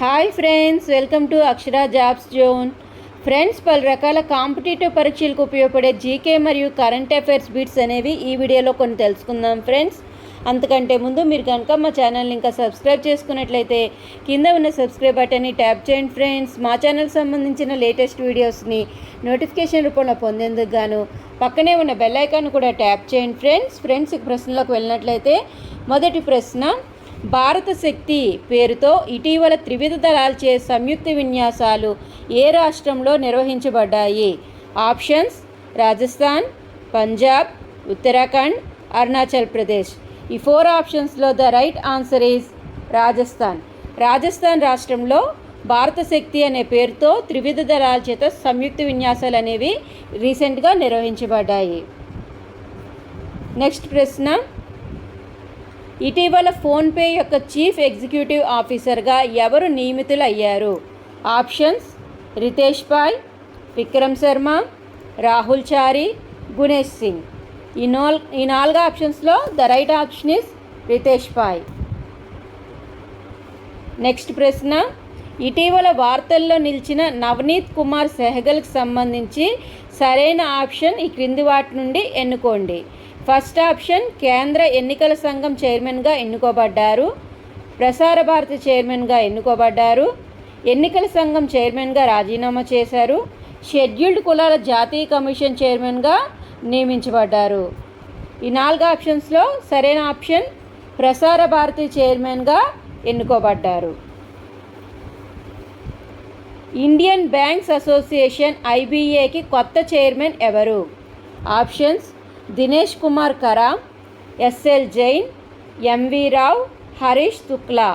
Hi friends, welcome to Akshara jobs zone. Friends, పలు రకాల competitive పరీక్షలకు ఉపయోగపడే జీకే మరియు కరెంట్ అఫైర్స్ బిట్స్ అనేవి ఈ వీడియోలో కొన్ని తెలుసుకుందాం ఫ్రెండ్స్. అంతకంటే ముందు మీరు కనుక మా ఛానల్ని ఇంకా సబ్స్క్రైబ్ చేసుకున్నట్లయితే కింద ఉన్న సబ్స్క్రైబ్ బటన్ని ట్యాప్ చేయండి ఫ్రెండ్స్. మా ఛానల్కి సంబంధించిన లేటెస్ట్ వీడియోస్ని నోటిఫికేషన్ రూపంలో పొందేందుకు గాను పక్కనే ఉన్న బెల్ ఐకాన్ కూడా ట్యాప్ చేయండి ఫ్రెండ్స్. ఈ ప్రశ్నలోకి వెళ్ళినట్లయితే మొదటి ప్రశ్న, భారత శక్తి పేరుతో ఇటీవల త్రివిధ దళాలచే సంయుక్త విన్యాసాలు ఏ రాష్ట్రంలో నిర్వహించబడ్డాయి? ఆప్షన్స్: రాజస్థాన్, పంజాబ్, ఉత్తరాఖండ్, అరుణాచల్ ప్రదేశ్. ఈ 4 ఆప్షన్స్లో the right answer is Rajasthan. Rajasthan రాష్ట్రంలో భారత శక్తి అనే పేరుతో త్రివిధ దళాల చేత సంయుక్త విన్యాసాలు అనేవి రీసెంట్గా నిర్వహించబడ్డాయి. నెక్స్ట్ ప్రశ్న, ఇటీవల ఫోన్పే యొక్క చీఫ్ ఎగ్జిక్యూటివ్ ఆఫీసర్గా ఎవరు నియమితులయ్యారు? ఆప్షన్స్: రితేష్ పాయ్, విక్రమ్ శర్మ, రాహుల్ చారి, గునేష్ సింగ్. ఈ 4 ఆప్షన్స్లో the right option is Ritesh Pai. Next ప్రశ్న, ఇటీవల వార్తల్లో నిలిచిన నవనీత్ కుమార్ సెహగల్కి సంబంధించి సరైన ఆప్షన్ ఈ క్రింది వాటి నుండి ఎన్నుకోండి. ఫస్ట్ ఆప్షన్, కేంద్ర ఎన్నికల సంఘం చైర్మన్గా ఎన్నుకోబడ్డారు. ప్రసార భారతి చైర్మన్గా ఎన్నుకోబడ్డారు. ఎన్నికల సంఘం చైర్మన్గా రాజీనామా చేశారు. షెడ్యూల్డ్ కులాల జాతీయ కమిషన్ చైర్మన్గా నియమించబడ్డారు. ఈ 4 ఆప్షన్స్లో సరైన ఆప్షన్ ప్రసార భారతి చైర్మన్గా ఎన్నుకోబడ్డారు. ఇండియన్ బ్యాంక్స్ అసోసియేషన్ ఐబీఏకి కొత్త చైర్మన్ ఎవరు? Options: Dinesh Kumar Khara, SL Jain, MV Rao, Harish Shukla.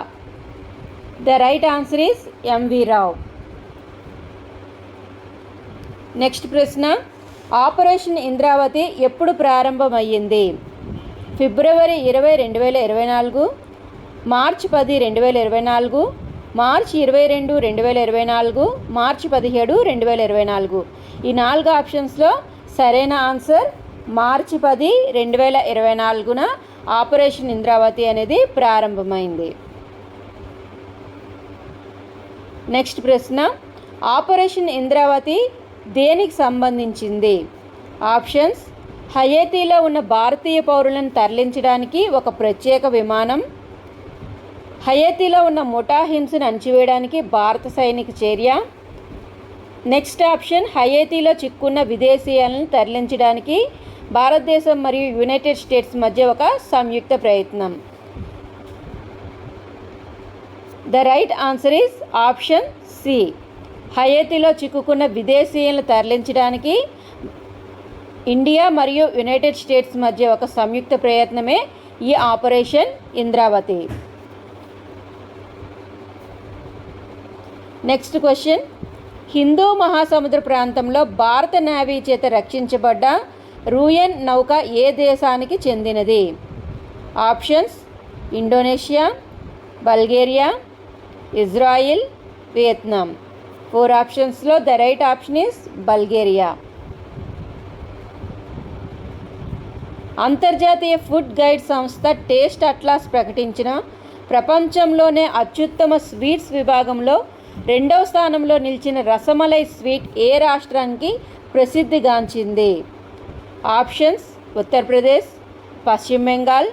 The right answer is MV Rao. Next ప్రశ్న, ఆపరేషన్ ఇంద్రావతి ఎప్పుడు ప్రారంభమయ్యింది? ఫిబ్రవరి 20, 2024, మార్చి 10, 2024, మార్చి 22, 2024, మార్చి 17, 2024. ఈ 4 ఆప్షన్స్లో సరైన ఆన్సర్ మార్చి 10, 2024న ఆపరేషన్ ఇంద్రావతి అనేది ప్రారంభమైంది. నెక్స్ట్ ప్రశ్న, ఆపరేషన్ ఇంద్రావతి దేనికి సంబంధించింది? ఆప్షన్స్: హయేతీలో ఉన్న భారతీయ పౌరులను తరలించడానికి ఒక ప్రత్యేక విమానం, హయేతీలో ఉన్న ముఠా హింసను అణచివేయడానికి భారత సైనిక చర్య. నెక్స్ట్ ఆప్షన్, హయేతీలో చిక్కున్న విదేశీయులను తరలించడానికి భారతదేశం మరియు యునైటెడ్ స్టేట్స్ మధ్య ఒక సంయుక్త ప్రయత్నం. The right answer is option C. హయేతీలో చిక్కుకున్న విదేశీయులను తరలించడానికి ఇండియా మరియు యునైటెడ్ స్టేట్స్ మధ్య ఒక సంయుక్త ప్రయత్నమే ఈ operation Indravati. Next question, Hindu మహాసముద్ర ప్రాంతంలో భారత నేవీ చేత రక్షించబడ్డ రూయన్ నౌక ఏ దేశానికి చెందినది? Options: Indonesia, Bulgaria, Israel, Vietnam. 4 ఆప్షన్స్లో the right option is Bulgaria. అంతర్జాతీయ ఫుడ్ గైడ్ సంస్థ టేస్ట్ అట్లాస్ ప్రకటించిన ప్రపంచంలోనే అత్యుత్తమ స్వీట్స్ విభాగంలో 2వ స్థానంలో నిలిచిన రసమలై స్వీట్ ఏ రాష్ట్రానికి ప్రసిద్ధిగాంచింది? ఆప్షన్స్: ఉత్తరప్రదేశ్, పశ్చిమ Bengal,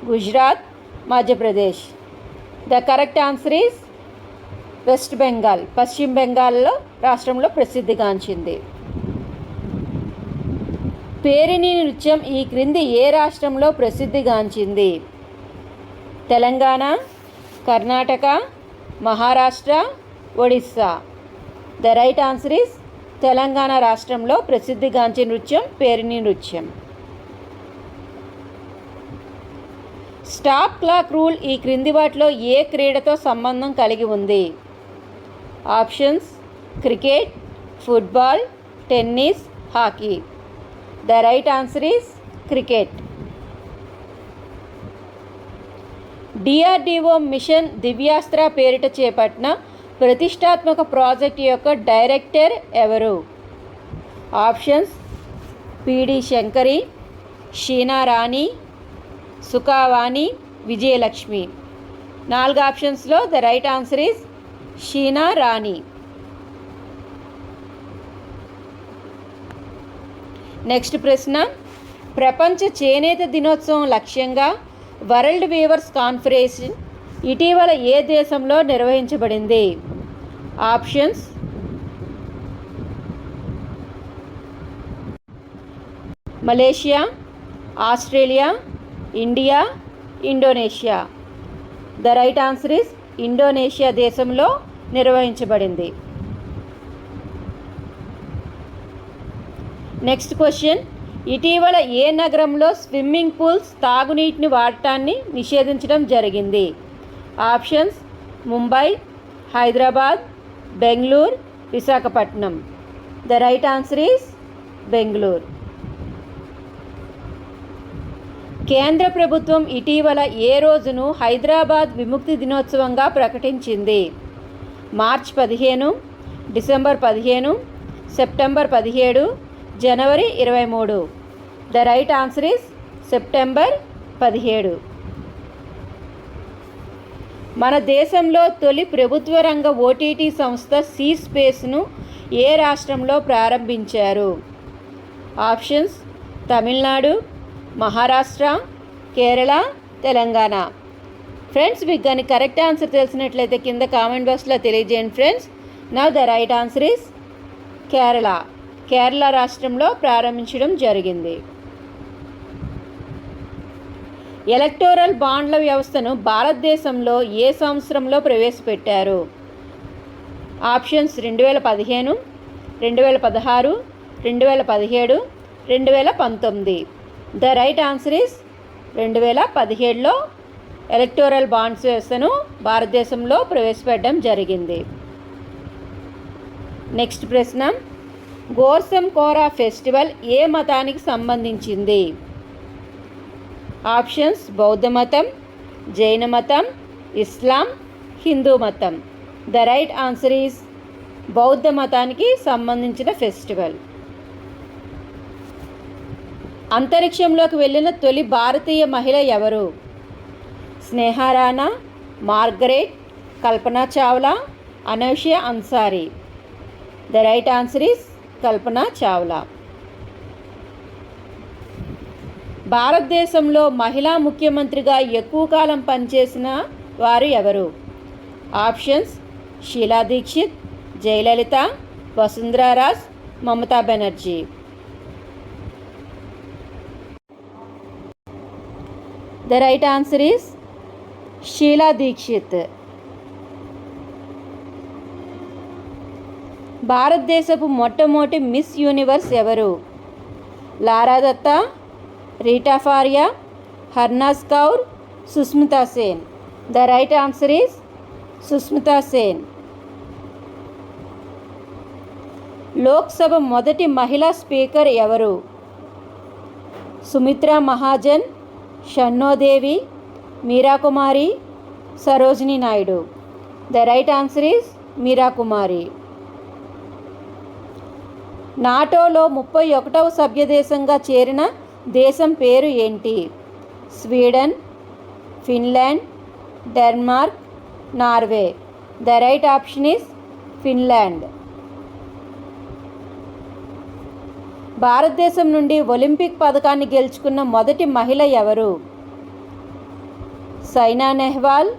Gujarat, Madhya Pradesh. The correct answer is west Bengal. పశ్చిమ బెంగాల్లో రాష్ట్రంలో ప్రసిద్ధిగాంచింది. పేరిణి నృత్యం ఈ క్రింది ఏ రాష్ట్రంలో ప్రసిద్ధిగాంచింది? Telangana, Karnataka, Maharashtra, Odisha. The right answer is Telangana రాష్ట్రంలో ప్రసిద్ధిగాంచిన నృత్యం పేరిణి నృత్యం. స్టాప్ క్లాక్ రూల్ ఈ క్రింది వాటిలో ఏ క్రీడతో సంబంధం కలిగి ఉంది? Options: cricket, football, tennis, hockey. The right answer is cricket. DRDO mission Divyastra పేరిట చేపట్టిన ప్రతిష్టాత్మక ప్రాజెక్ట్ యొక్క డైరెక్టర్ ఎవరు? Options: P D Shankari, Sheena Rani, Sukhavani, Vijayalakshmi. 4 ఆప్షన్స్లో the right answer is Sheena Rani. Next ప్రశ్న, ప్రపంచ చేనేత దినోత్సవం లక్ష్యంగా వరల్డ్ వీవర్స్ కాన్ఫరెన్స్ ఇటీవల ఏ దేశంలో నిర్వహించబడింది? Options: Malaysia, Australia, India, Indonesia. The right answer is Indonesia దేశంలో నిర్వహించబడింది. నెక్స్ట్ క్వశ్చన్, ఇటీవల ఏ నగరంలో స్విమ్మింగ్ పూల్స్ తాగునీటిని వాడటాన్ని నిషేధించడం జరిగింది? Options: Mumbai, Hyderabad, Bengaluru, Visakhapatnam. The right answer is Bengaluru. కేంద్ర ప్రభుత్వం ఇటీవల ఏ రోజును హైదరాబాద్ విముక్తి దినోత్సవంగా ప్రకటించింది? March 15, December 15, September 17, January 23. The right answer is September 17. మన దేశంలో తొలి ప్రభుత్వ రంగ ఓటీటీ సంస్థ సీ స్పేస్ను ఏ రాష్ట్రంలో ప్రారంభించారు? ఆప్షన్స్: తమిళనాడు, మహారాష్ట్ర, కేరళ, తెలంగాణ. ఫ్రెండ్స్, మీకు కానీ కరెక్ట్ ఆన్సర్ తెలిసినట్లయితే కింద కామెంట్ బాక్స్లో తెలియజేయండి friends. Now the right answer is Kerala. Kerala రాష్ట్రంలో ప్రారంభించడం జరిగింది. ఎలక్టోరల్ బాండ్ల వ్యవస్థను భారతదేశంలో ఏ సంవత్సరంలో ప్రవేశపెట్టారు? Options: 2015, 2016, 2017, 2019. The right answer is 2017లో ఎలక్టోరల్ బాండ్స్ వ్యవస్థను భారతదేశంలో ప్రవేశపెట్టడం జరిగింది. నెక్స్ట్ ప్రశ్న, గోర్సం కోరా ఫెస్టివల్ ఏ మతానికి సంబంధించింది? ఆప్షన్స్: బౌద్ధ మతం, జైన మతం, ఇస్లాం, హిందూ మతం. ద రైట్ ఆన్సర్ ఈస్ బౌద్ధ మతానికి సంబంధించిన ఫెస్టివల్. అంతరిక్షంలోకి వెళ్ళిన తొలి భారతీయ మహిళ ఎవరు? Sneha Rana, Margaret, Kalpana Chawla, Anousha Ansari. The right answer is Kalpana Chawla. భారతదేశంలో మహిళా ముఖ్యమంత్రిగా ఎక్కువ కాలం పనిచేసిన వారు ఎవరు? Options: Sheila Dikshit, Jayalalithaa, Vasundhara Raje, Mamata Banerjee. The right answer is Sheila Dikshit. భారతదేశపు మొట్టమొదటి మిస్ యూనివర్స్ ఎవరు? Lara Dutta, Reita Faria, Harnaaz Kaur, Sushmita Sen. The right answer is Sushmita Sen. Lok Sabha మొదటి మహిళా స్పీకర్ ఎవరు? Sumitra Mahajan, Shanno Devi, Meira Kumar, Sarojini Naidu. The right answer is Meira Kumar. నాటోలో 31వ సభ్యదేశంగా చేరిన దేశం పేరు ఏంటి? Sweden, Finland, Denmark, Norway. The right option is Finland. భారతదేశం నుండి ఒలింపిక్ పథకాన్ని గెలుచుకున్న మొదటి మహిళ ఎవరు? సైనా నెహ్వాల్,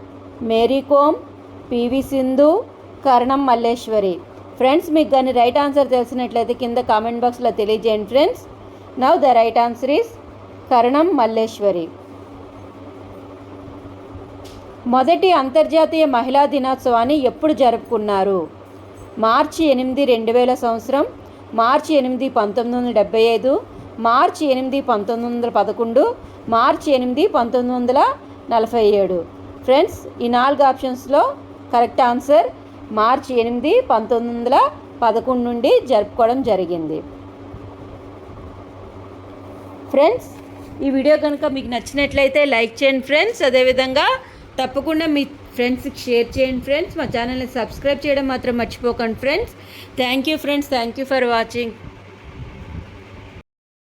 మేరీ కోమ్, పివి సింధు, కరణం మల్లేశ్వరి. ఫ్రెండ్స్, మీకు కానీ రైట్ ఆన్సర్ తెలిసినట్లయితే కింద కామెంట్ బాక్స్లో తెలియజేయండి friends. Now the right answer is Karnam Malleswari. మొదటి అంతర్జాతీయ మహిళా దినోత్సవాన్ని ఎప్పుడు జరుపుకున్నారు? మార్చి 8, 2000 సంవత్సరం, మార్చి 8, 1975, మార్చి 8, 1911, మార్చి 8, 1947. ఫ్రెండ్స్, ఈ 4 ఆప్షన్స్లో కరెక్ట్ ఆన్సర్ మార్చి 8, 1911 నుండి జరుపుకోవడం జరిగింది. ఫ్రెండ్స్, ఈ వీడియో కనుక మీకు నచ్చినట్లయితే లైక్ చేయండి ఫ్రెండ్స్. అదేవిధంగా తప్పకుండా మీ ఫ్రెండ్స్కి షేర్ చేయండి ఫ్రెండ్స్. మా ఛానల్ని సబ్స్క్రైబ్ చేయడం మాత్రం మర్చిపోకండి friends. Thank you friends. Thank you for watching.